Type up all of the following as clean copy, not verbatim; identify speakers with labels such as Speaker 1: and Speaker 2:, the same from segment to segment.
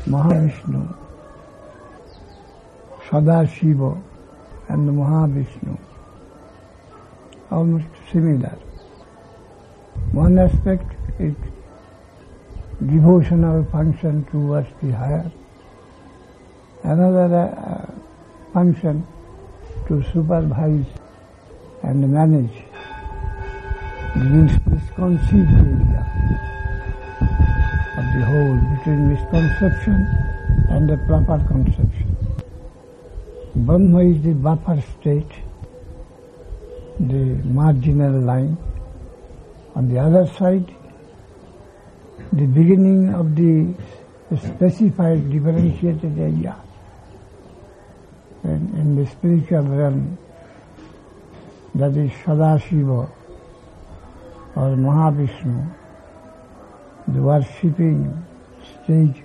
Speaker 1: Mahavishnu, Sadashiva and the Mahavishnu, almost similar. One aspect is devotional function towards the higher, another function to supervise and manage the misconceived area of the whole, between misconception and the proper conception. Brahma is the buffer state, the marginal line. On the other side, the beginning of the specified differentiated area. And in the spiritual realm, that is Sadashiva or Mahavishnu, the worshipping stage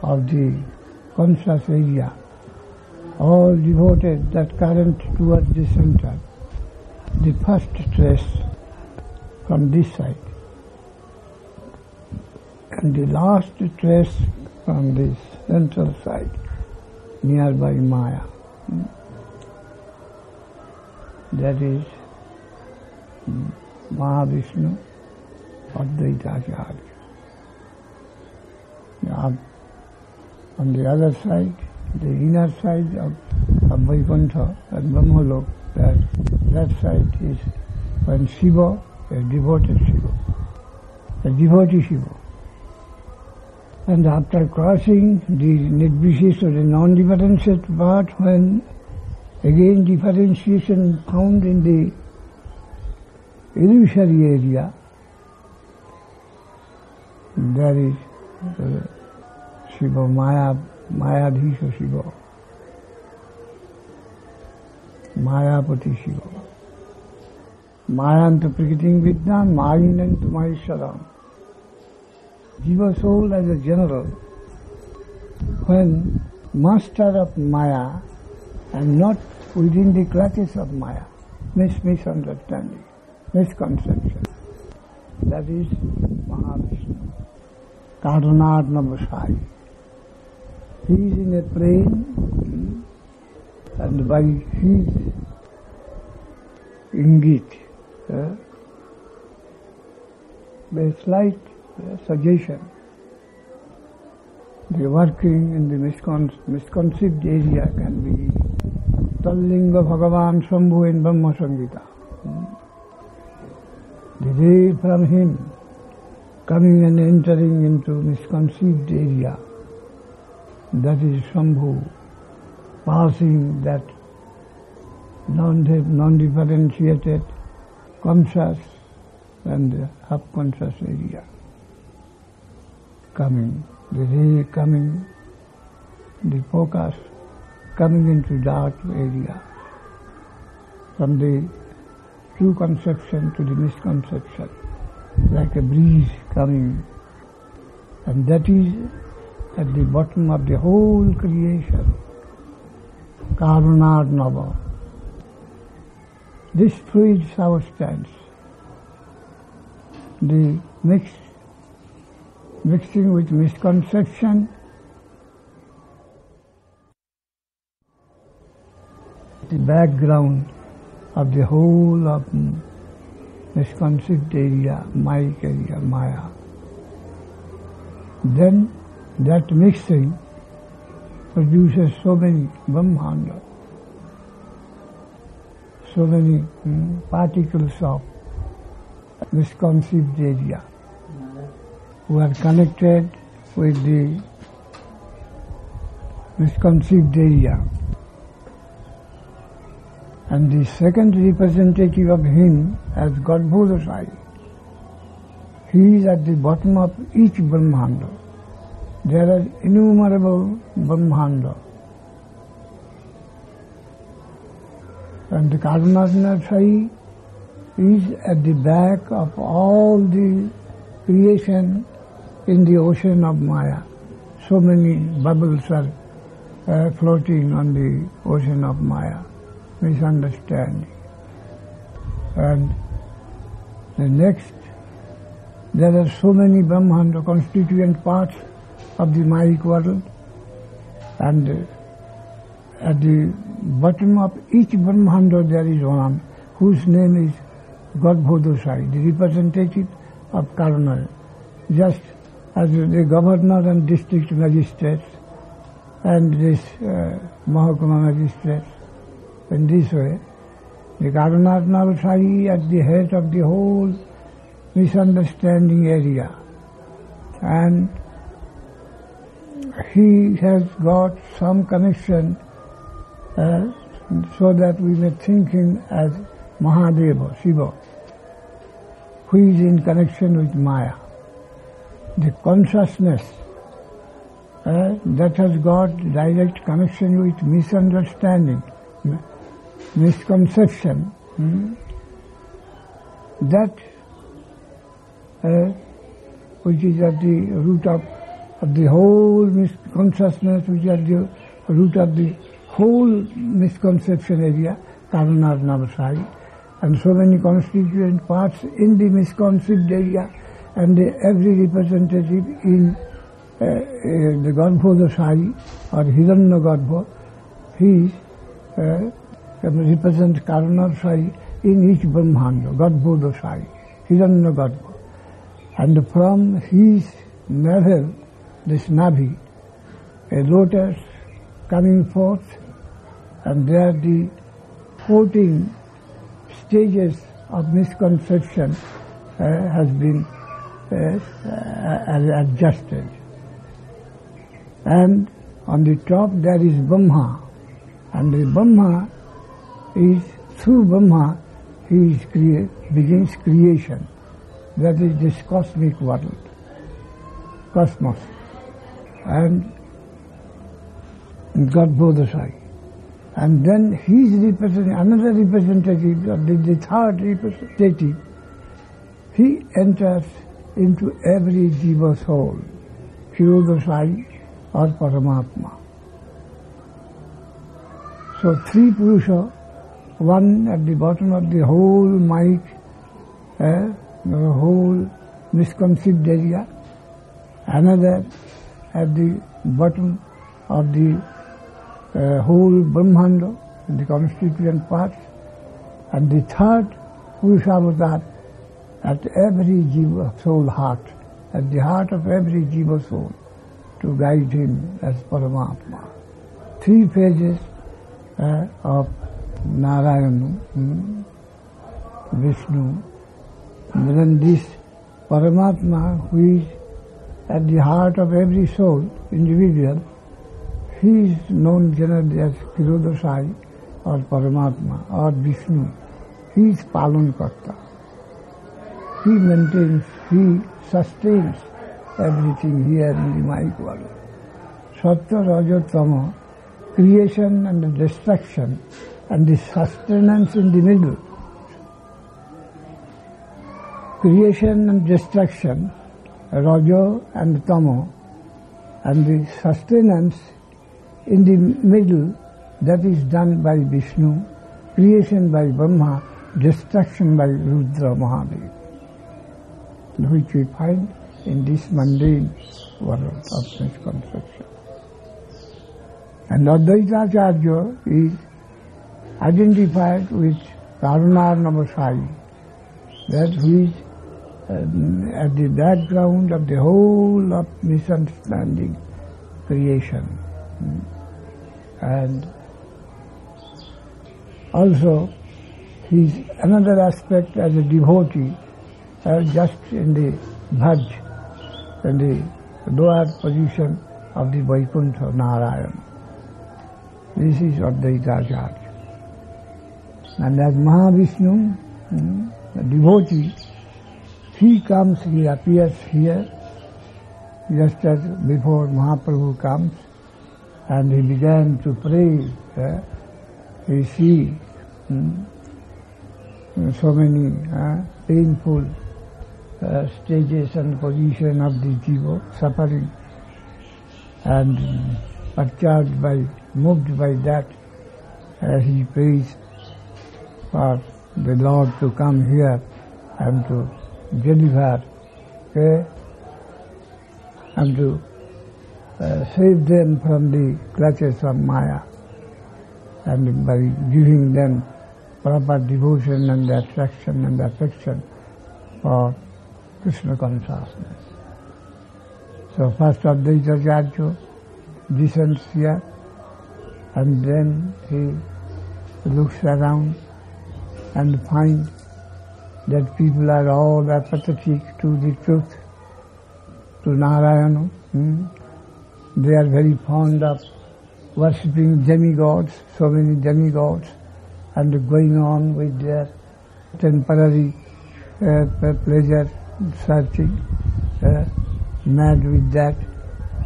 Speaker 1: of the conscious area, all devoted that current towards the center, the first trace from this side, and the last trace from the central side, nearby Maya. That is Mahavishnu, Advaita Acharya. Now, on the other side, the inner side of Vaikuntha and Brahmalok, that side is when Shiva, a devoted Shiva, a devotee Shiva. And after crossing the Nirvishesha, the non-differentiated part, when again differentiation found in the illusory area, there is Shiva, Mayadhisha Shiva, Mayapati Shiva. Mayantu Prakritim Vidyan, Mayinantu Maheshwaram. Jiva soul as a general, when master of Maya and not within the clutches of Maya, misunderstanding, misconception. That is Mahavishnu, Karanarnavasai. He is in a plane, and by his ingit, by a slight suggestion, the working in the misconceived area can be Tallinga Bhagavan Shambhu in Brahma Samgita. The ray from him coming and entering into misconceived area, that is Shambhu, passing that non-differentiated conscious and subconscious area. Coming, the ray coming, the focus coming into dark area, from the true conception to the misconception, like a breeze coming, and that is at the bottom of the whole creation, Karunarnava. This fluid substance, the mixing with misconception, the background of the whole of misconceived area, Maya area, Maya. Then that mixing produces so many Brahmanda, so many particles of misconceived area who are connected with the misconceived area. And the second representative of him as God Bodhasai, he is at the bottom of each Brahmanda. There are innumerable Brahmanda. And the Karunarnavasai is at the back of all the creation in the ocean of Maya. So many bubbles are floating on the ocean of Maya. Misunderstanding. And the next, there are so many Brahmanda constituent parts of the Maya world, and at the bottom of each Brahmanda there is one whose name is Garbhodosai, the representative of Karuna, just as the governor and district magistrates and this Mahakama magistrates. In this way, the Karunatnavasai at the head of the whole misunderstanding area, and he has got some connection so that we may think him as Mahadeva, Shiva, who is in connection with Maya. The consciousness that has got direct connection with misunderstanding, misconception, that which is at the root of the whole consciousness, which is at the root of the whole misconception area, Karunatnavasai, and so many constituent parts in the misconceived area, and every representative in the Garbhodosai or Hiranyagarbha, he represents Karunatnavasai in each Brahmanda, Garbhodosai, Hiranyagarbha. And from his navel, this Navi, a lotus coming forth, and there the 14 stages of misconception has been adjusted. And on the top there is Brahma, and the Brahma is, through Brahma, he begins creation. That is this cosmic world, cosmos, and Garbhodosai. And then he is another representative, the third representative, he enters into every jiva soul, Kshirodosai or Paramatma. So three Purusha, one at the bottom of the whole mic, the whole misconceived area, another at the bottom of the whole Brahmanda, the constituent parts, and the third Purusha at every jiva soul heart, at the heart of every jiva soul, to guide him as Paramatma. Three phases of Narayana, Vishnu, and then this Paramatma, who is at the heart of every soul, individual, he is known generally as Kshirodosai or Paramatma or Vishnu. He is Palankarta. He maintains, he sustains everything here in the Maya world. Sattva, Raja, Tama, creation and the destruction, and the sustenance in the middle. Creation and destruction, Raja and Tama, and the sustenance in the middle, that is done by Vishnu, creation by Brahma, destruction by Rudra Mahadev, which we find in this mundane world of misconception. And Advaita Acharya is identified with Karunatnavasai, that he is at the background of the whole of misunderstanding creation. And also he is another aspect as a devotee, just in the Bhaj, in the lower position of the Vaikuntha Narayana. This is Advaita Acharya. And as Mahavishnu, the devotee, he comes, he appears here, just as before Mahaprabhu comes, and he began to pray. He sees so many painful stages and position of the jiva suffering, and moved by that, he prays for the Lord to come here and to deliver, and to save them from the clutches of Maya, and by giving them proper devotion and attraction and affection for Krishna consciousness. So first Advaita Acharya descends here, and then he looks around and finds that people are all apathetic to the truth, to Narayana. They are very fond of worshipping demigods, so many demigods, and going on with their temporary pleasure searching, mad with that,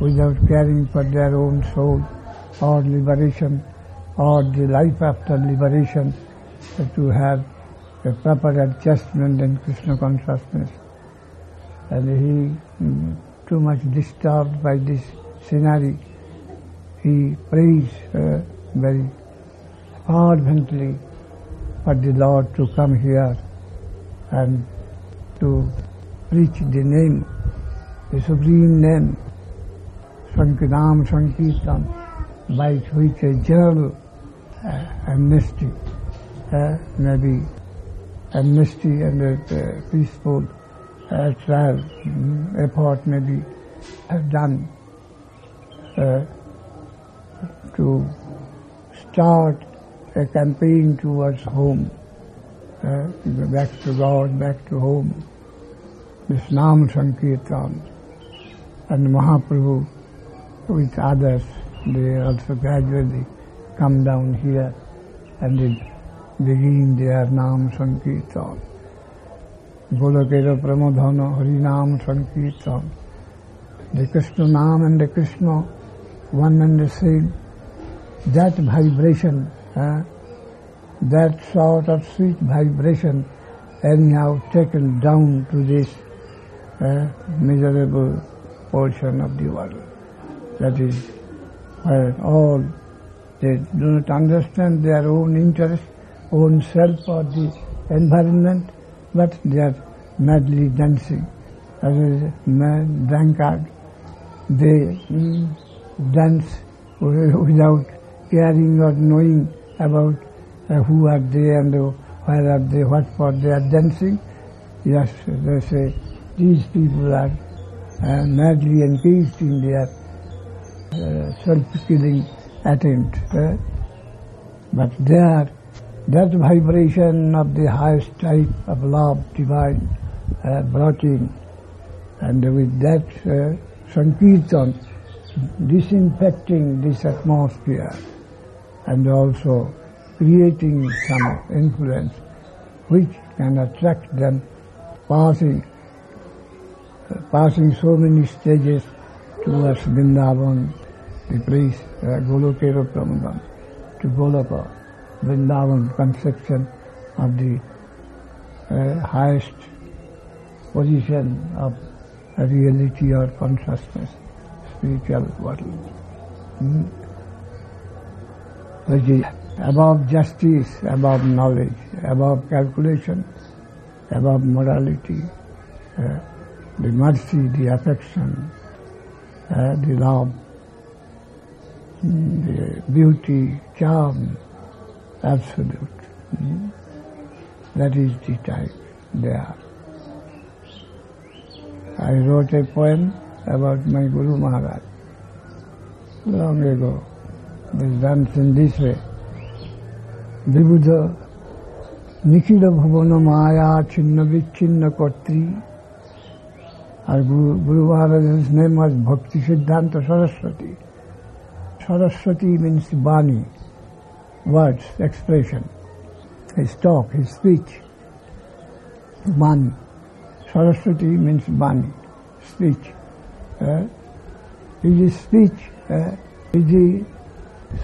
Speaker 1: without caring for their own soul or liberation or the life after liberation, to have a proper adjustment in Krishna consciousness. And he, too much disturbed by this scenery, he prays very fervently for the Lord to come here and to preach the name, the supreme name, sankirtana, by which a general amnesty, maybe amnesty and a peaceful trial effort may be done to start a campaign towards home, back to God, back to home, this Nam Sankirtan. And Mahaprabhu with others, they also gradually come down here and they begin their Nam Sankirtan. Golokera Pramodhana Harinam Sankirtan. The Krishna Nam and the Krishna, one and the same. That vibration, that sort of sweet vibration, anyhow taken down to this miserable portion of the world. That is where all they do not understand their own interest, own self or the environment, but they are madly dancing. As a mad drunkard, they dance without caring or knowing about who are they and where are they, what for they are dancing. Yes, they say these people are madly engaged in their self-killing attempt. But there, that vibration of the highest type of love divine brought in, and with that sankirtan, disinfecting this atmosphere and also creating some influence which can attract them, passing so many stages towards Vrindavan, the place Golokera Pramadan, to Goloka, Vrindavan, conception of the highest position of reality or consciousness, spiritual world. Which is above justice, above knowledge, above calculation, above morality, the mercy, the affection, the love, the beauty, charm, absolute. That is the type they are. I wrote a poem about my Guru Maharaj long ago. It runs in this way. Vibhuddha Nikhila Bhavana Maya Chinna Vichinna Kotri. Our Guru Maharaj's name was Bhakti Siddhanta Saraswati. Saraswati means Bani, words, expression, his talk, his speech. Bani. Saraswati means Bani, speech. His speech is the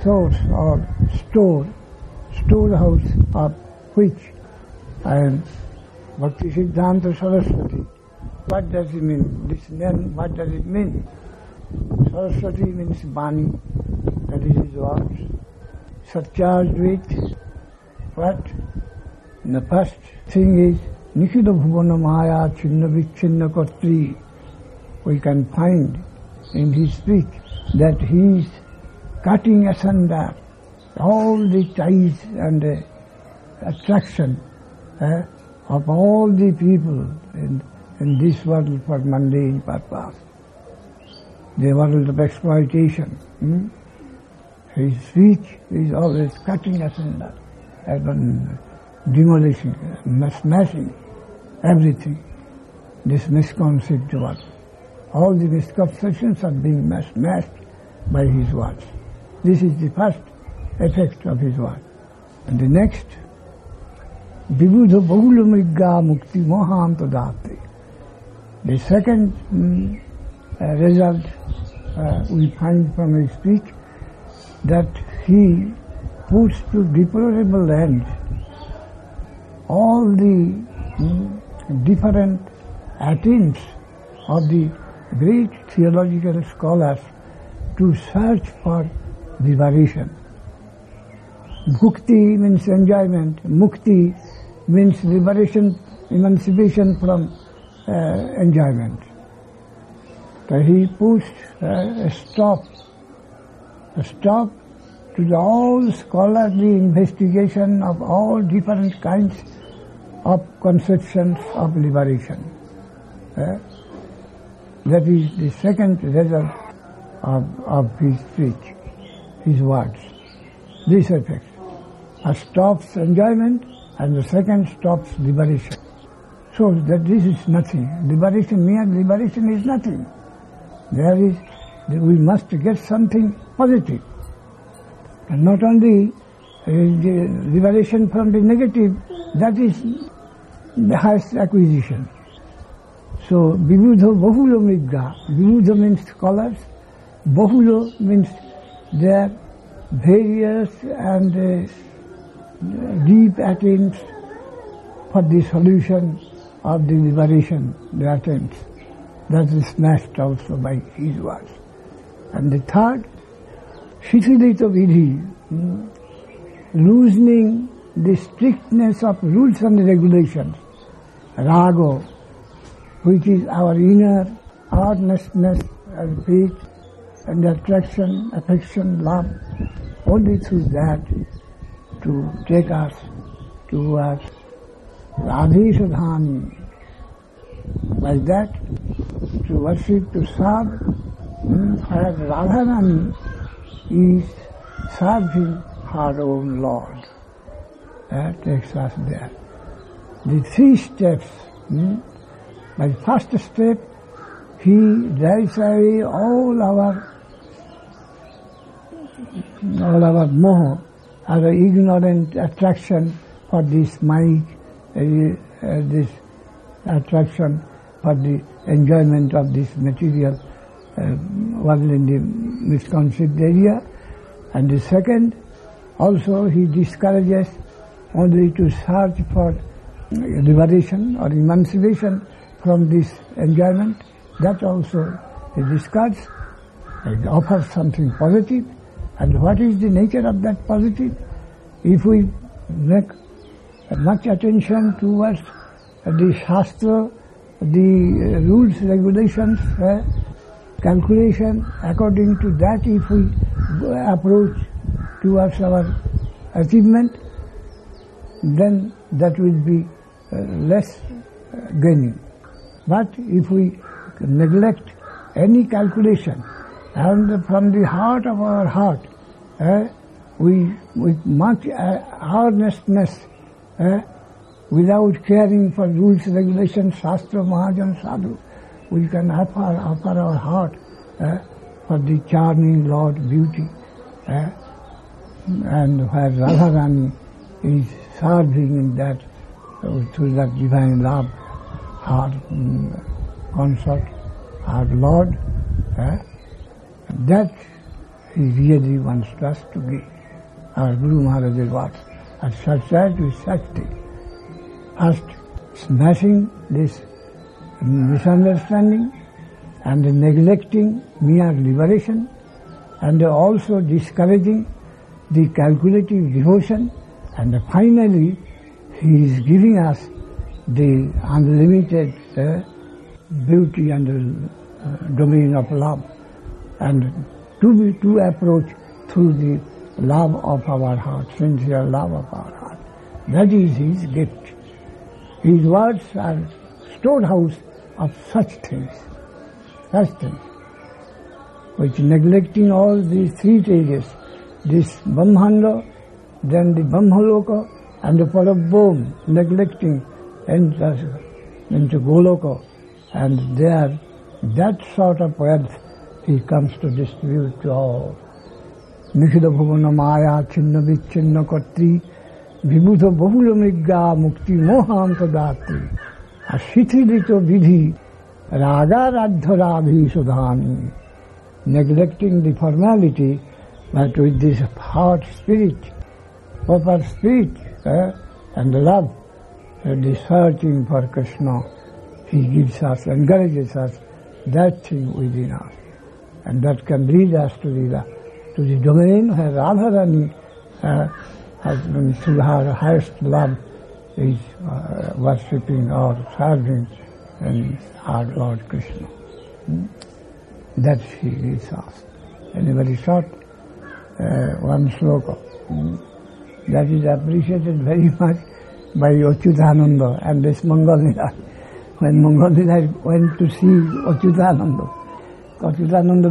Speaker 1: source or storehouse of which I am Bhakti Siddhanta Saraswati. What does it mean? This name, what does it mean? Saraswati means Bani, that is his words. Surcharged with what? And the first thing is Nikhila Bhuvana Maya Chinna Vichinna Kotri. We can find in his speech that he is cutting asunder all the ties and attraction of all the people in this world for mundane purpose, the world of exploitation. His speech is always cutting asunder, demolishing, smashing everything, this misconceived world. All the misconceptions are being smashed by his words. This is the first effect of his word. And the next, Vibudha Bahula Migga Mukti Moham Tadate. The second result we find from his speech that he puts to deplorable end all the different attempts of the great theological scholars to search for liberation. Bhukti means enjoyment, mukti means liberation, emancipation from enjoyment. So he puts a stop to all scholarly investigation of all different kinds of conceptions of liberation. That is the second result of his speech, his words. This effect. First stops enjoyment and the second stops liberation. So that this is nothing. Liberation, mere liberation is nothing. We must get something positive. And not only the liberation from the negative, that is the highest acquisition. So, Vibudha Bahulo Migga. Vibudha means scholars. Bahulo means their various and deep attempts for the solution of the liberation, the attempts. That is smashed also by his words. And the third, Shithilita Vidhi, loosening the strictness of rules and regulations. Rago, which is our inner earnestness and faith and attraction, affection, love, only through that to take us towards Radheshadhani. By that, to worship, to serve, where Radharani is serving her own Lord. That takes us there. The three steps. By first step, he drives away all our moha, our ignorant attraction for this mic, this attraction for the enjoyment of this material world in the misconceived area. And the second, also he discourages only to search for liberation or emancipation from this enjoyment. That also he discards. He offers something positive. And what is the nature of that positive? If we make much attention towards the Shastra, the rules, regulations, calculation, according to that if we approach towards our achievement, then that will be less gaining. But if we neglect any calculation and from the heart of our heart, we with much earnestness, without caring for rules, regulations, Shastra, Mahajan, Sadhu, we can offer our heart for the charming Lord beauty, and where Radharani is serving in that, through that divine love, our consort, our Lord, that he really wants us to give. Our Guru Maharaj's words are such that with Shakti. First, smashing this misunderstanding and neglecting mere liberation, and also discouraging the calculative devotion, and finally he is giving us the unlimited beauty and domain of love, and to approach through the love of our heart, sincere love of our heart. That is his gift. His words are storehouse of such things, which neglecting all these three stages, this Brahmanda, then the Brahmaloka, and the Parabhom, neglecting into Goloka, and there, that sort of wealth he comes to distribute to all. Nikhila bhuvana maya chinna vichinna katri vibudha bahula migga mukti mohanta dati ashithilito vidhi raga radharabhi sudhani. Neglecting the formality, but with this heart spirit, proper spirit, and love, the searching for Krishna, he gives us, encourages us, that thing within us. And that can lead us to the domain where Radharani has been, through her highest love, is worshipping or serving in our Lord Krishna. That she leads us. In a very short one sloka. That is appreciated very much by Achyutananda and this Mangalnila. When Mangalnila went to see Achyutananda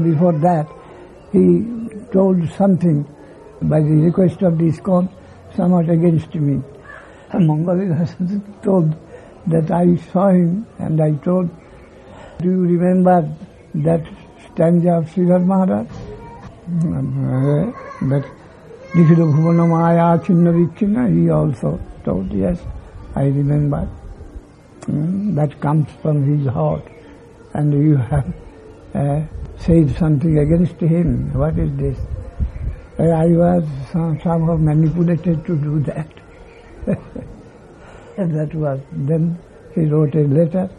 Speaker 1: before that, he told something by the request of the ISKCON, somewhat against me. And Mangalnila told that I saw him and I told, do you remember that stanza of Sridhar Maharaj? That Nikhila bhuvana maya chinna vichinna, he also told, yes, I remember. That comes from his heart. And you have said something against him. What is this? I was somehow manipulated to do that. And that was. Then he wrote a letter.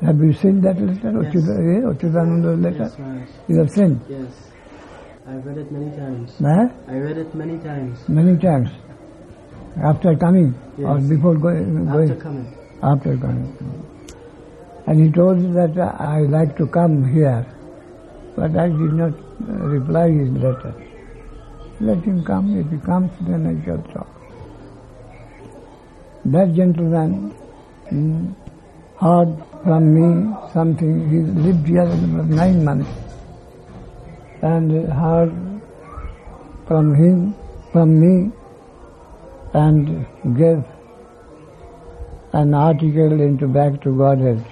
Speaker 1: Have you seen that letter? Yes. Achyutananda's letter? Yes, you have seen?
Speaker 2: Yes. I've read it many times.
Speaker 1: I
Speaker 2: read it many times.
Speaker 1: Many times? After coming?
Speaker 2: Yes.
Speaker 1: Or before going?
Speaker 2: After coming.
Speaker 1: After coming. And he told that I like to come here. But I did not reply his letter. Let him come. If he comes, then I shall talk. That gentleman heard from me something. He lived here for 9 months. And heard from me, and gave an article into Back to Godhead.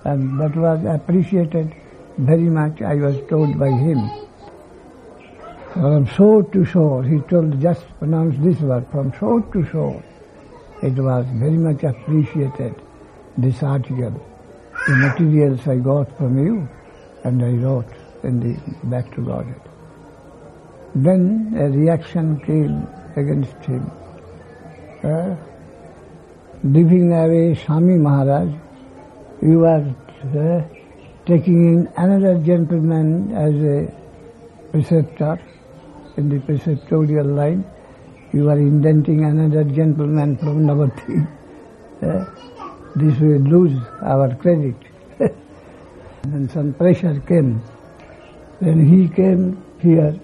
Speaker 1: And that was appreciated very much, I was told by him. From shore to shore, he told, just pronounce this word, from shore to shore. It was very much appreciated, this article. The materials I got from you, and I wrote in the Back to Godhead. Then a reaction came against him. Leaving away Swami Maharaj, you are taking in another gentleman as a preceptor in the preceptorial line. You are indenting another gentleman from Navati. This will lose our credit. And some pressure came. Then he came here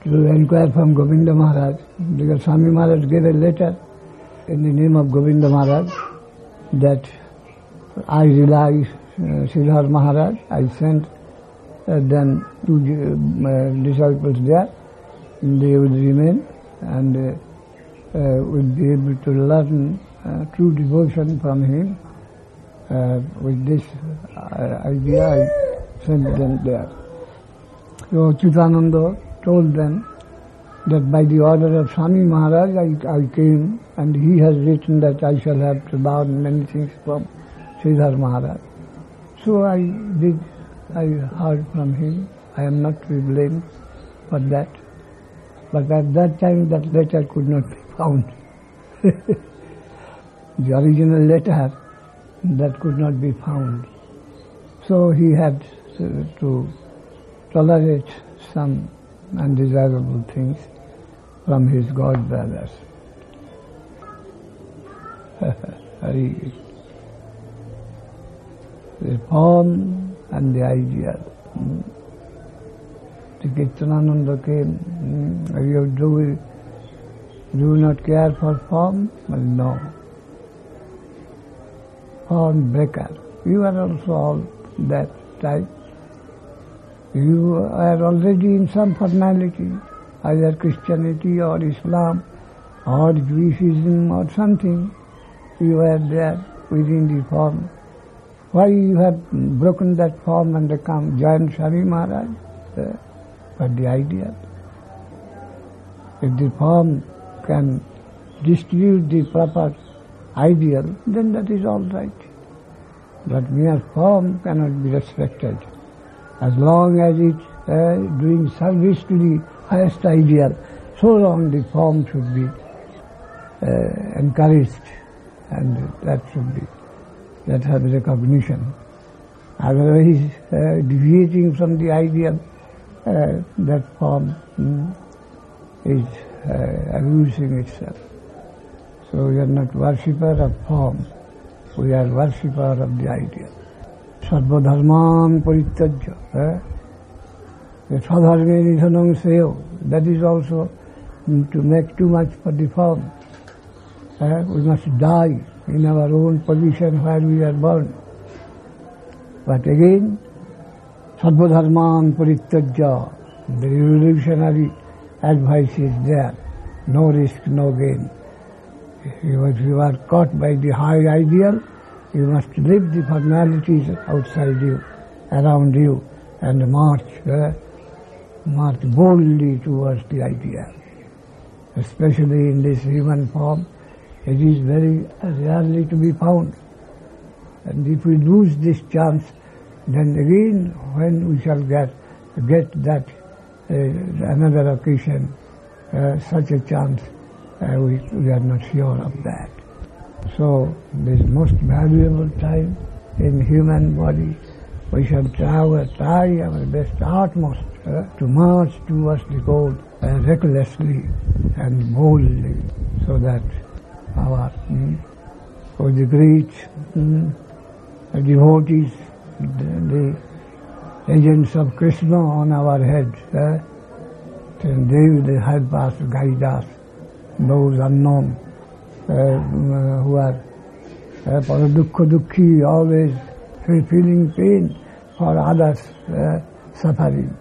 Speaker 1: to inquire from Govinda Maharaj, because Swami Maharaj gave a letter in the name of Govinda Maharaj that I realized Sridhar Maharaj. I sent then 2 disciples there. They will remain and will be able to learn true devotion from him. With this idea, I sent them there. So Achyutananda told them that by the order of Swami Maharaj I came, and he has written that I shall have to learn many things from Sridhar Maharaj. So I heard from him. I am not to be blamed for that. But at that time that letter could not be found. The original letter, that could not be found. So he had to tolerate some undesirable things from his god brothers. The poem and the ideal. The Kirtanananda came, you do not care for form? Well, no. Form breaker. You are also all that type. You are already in some formality, either Christianity or Islam or Judaism or something. You are there within the form. Why you have broken that form and joined Swami Maharaj? For the ideal. If the form can distribute the proper ideal, then that is all right. But mere form cannot be respected. As long as it doing service to the highest ideal, so long the form should be encouraged, and that has recognition. Otherwise, deviating from the ideal, that form is abusing itself. So we are not worshipper of form, we are worshipper of the ideal. Sarva dharman parityajya. Swadharme nidhanam seyo. That is also to make too much for the form. We must die in our own position where we are born. But again, sarva dharman parityajya. The revolutionary advice is there. No risk, no gain. If you are caught by the high ideal, you must leave the formalities outside you, around you, and march boldly towards the ideal. Especially in this human form, it is very rarely to be found. And if we lose this chance, then again, when we shall get that another occasion, such a chance, we are not sure of that. So this most valuable time in human body, we shall try our best utmost to march towards the goal recklessly and boldly, so that for the great devotees, the agents of Krishna on our heads, and they will help us, guide us, those unknown who are paradukha-dukhi, always feeling pain for others' suffering.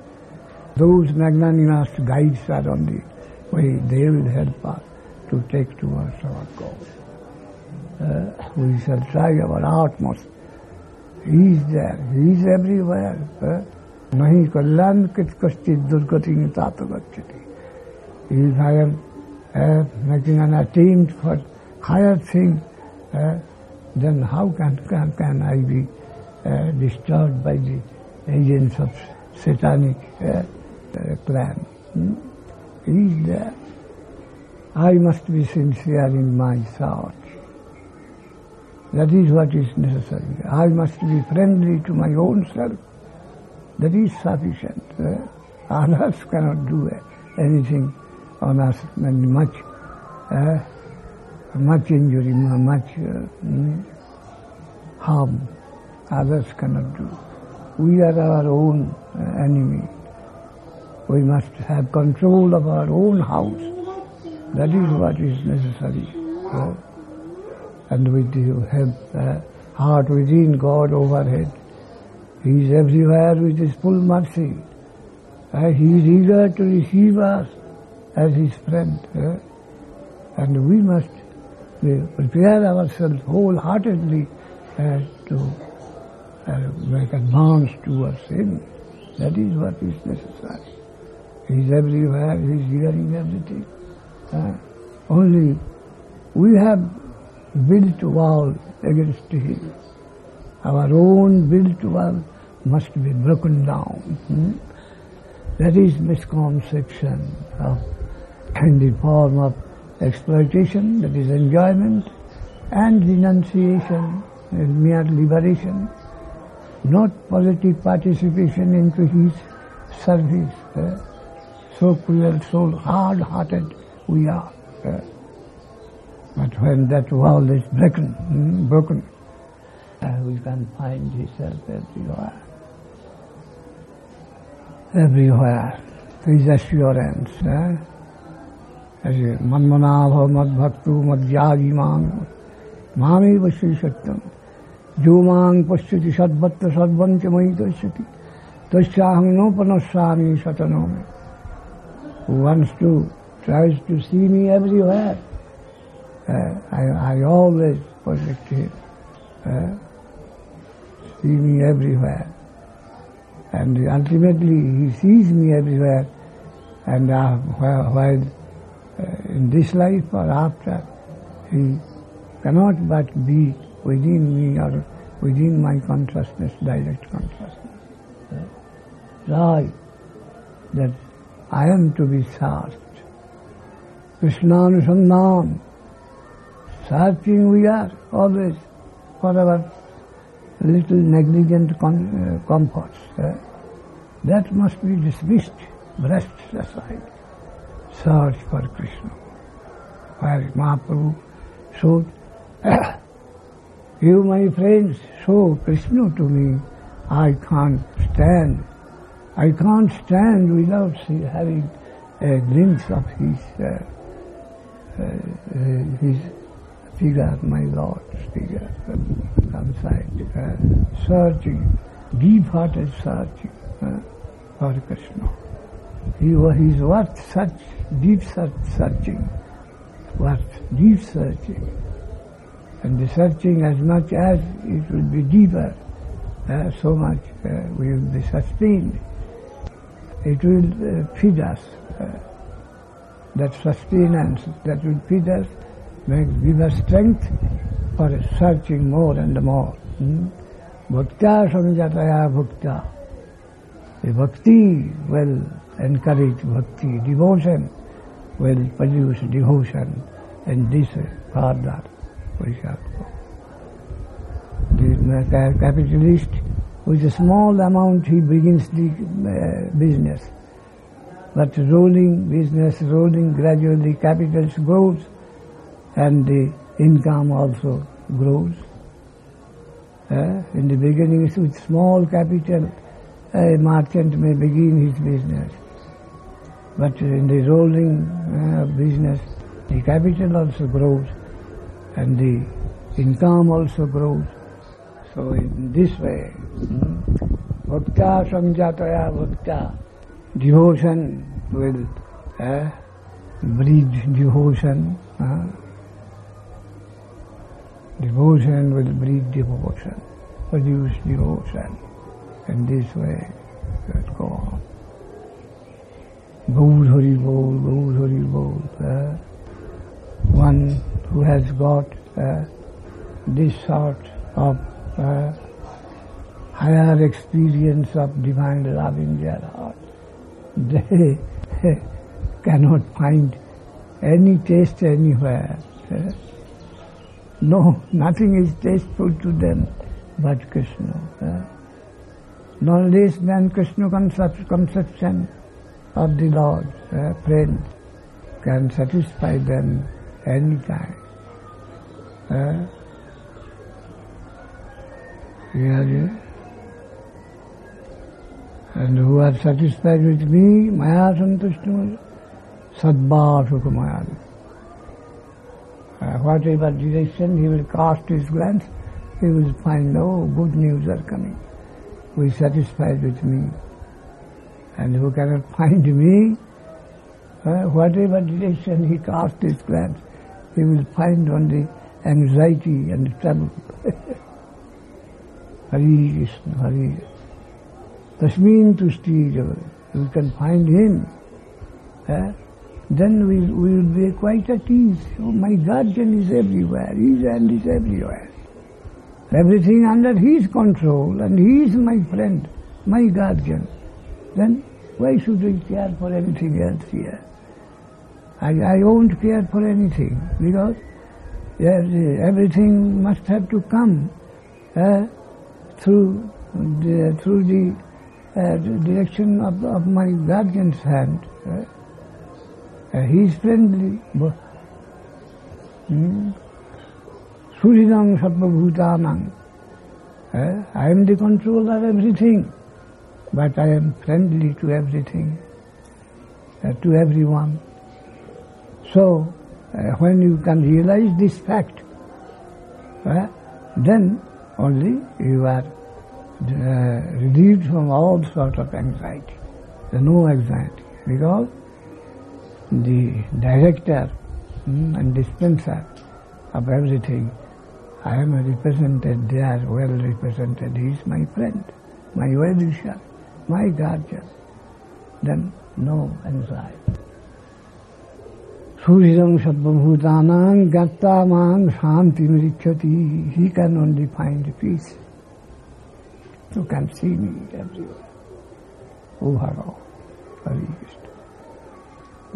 Speaker 1: Those magnanimous guides are on the way. They will help us to take towards our goal. We shall try our utmost. He is there. He is everywhere. Nahi kalyan kit kaschit durgating tato gacchati. If I am making an attempt for higher thing, then how can I be disturbed by the agents of satanic plan? He is there. I must be sincere in my thoughts. That is what is necessary. I must be friendly to my own self. That is sufficient. Others cannot do anything on us, and much injury, much harm. Others cannot do. We are our own enemy. We must have control of our own house. That is what is necessary. And with the help, heart within, God overhead. He is everywhere with His full mercy. He is eager to receive us as His friend. And we must prepare ourselves wholeheartedly to make advance towards Him. That is what is necessary. He is everywhere, He is hearing everything. Only we have built wall against Him. Our own built wall must be broken down. That is misconception in the form of exploitation, that is enjoyment, and renunciation, mere liberation, not positive participation into His service. So cruel, so hard-hearted we are. But when that wall is broken, we can find Himself everywhere. everywhere. His assurance. Manmanabha madbhaktu madhyagi mang mami vasya satyam jomang pasyati sadbhatta sadvancha mai dasyati tasyaham nopanasami satanome. Who tries to see me everywhere. I always protect him. See me everywhere. And ultimately he sees me everywhere. And while in this life or after, he cannot but be within me or within my consciousness, direct consciousness. Joy that I am to be searched. Krishnanusandhan. Searching we are always for our little negligent comforts. That must be dismissed, brushed aside. Search for Krishna. Where Mahaprabhu showed, you my friends, show Krishna to me. I can't stand. I can't stand without having a glimpse of his figure, my Lord's figure, outside, searching, deep-hearted searching for Krishna. He is worth such deep searching, worth deep searching. And the searching, as much as it will be deeper, so much we will be sustained. It will feed us. That sustenance that will feed us, give us strength for searching more and more. Bhakta samjataya bhakta. The bhakti will encourage bhakti. Devotion will produce devotion. And this further we shall go. The capitalist, with a small amount he begins the business. But business rolling, gradually capital grows and the income also grows. In the beginning with small capital, a merchant may begin his business. But in the rolling business, the capital also grows and the income also grows. So in this way, bhakta samjataya bhakta, devotion will breed devotion. Devotion will breed devotion, produce devotion. In this way, let's go on. Gaur Hari Bol, Gaur Hari Bol. One who has got this sort of higher experience of divine love in their heart, they cannot find any taste anywhere. No, nothing is tasteful to them but Krishna. No less than Krishna conception of the Lord, friend, can satisfy them any time. And who are satisfied with me, maya santushtam, sadbha sukha. Whatever direction he will cast his glance, he will find, oh, good news are coming. Who is satisfied with me. And who cannot find me, whatever direction he casts his glance, he will find only anxiety and trouble. Hari Krishna, Hari Krishna. Tasmin tushti java. You can find him. Then we will be quite at ease. Oh, my guardian is everywhere. His hand is everywhere. Everything under his control, and he is my friend, my guardian. Then why should we care for anything else here? I won't care for anything, because everything must have to come through the direction of my guardian's hand. He is friendly. Suridang Sarvabhutanang. I am the controller of everything. but I am friendly to everything, to everyone. So, when you can realize this fact, then only you are relieved from all sort of anxiety. There is no anxiety, because the director and dispenser of everything, I am represented there, well represented. He is my friend, my well-wisher, my guardian. Then no anxiety. Suridam Sabbhabhutanang Gattamang Shanti Mrichati. He can only find peace. You can see me everywhere. Oh Haro, Hari Krishna.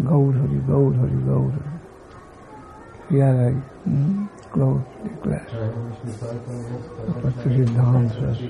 Speaker 1: Gaur Hari, Gaur Hari, Gaur Hari. Here I close the class. Sridhar Maharaj.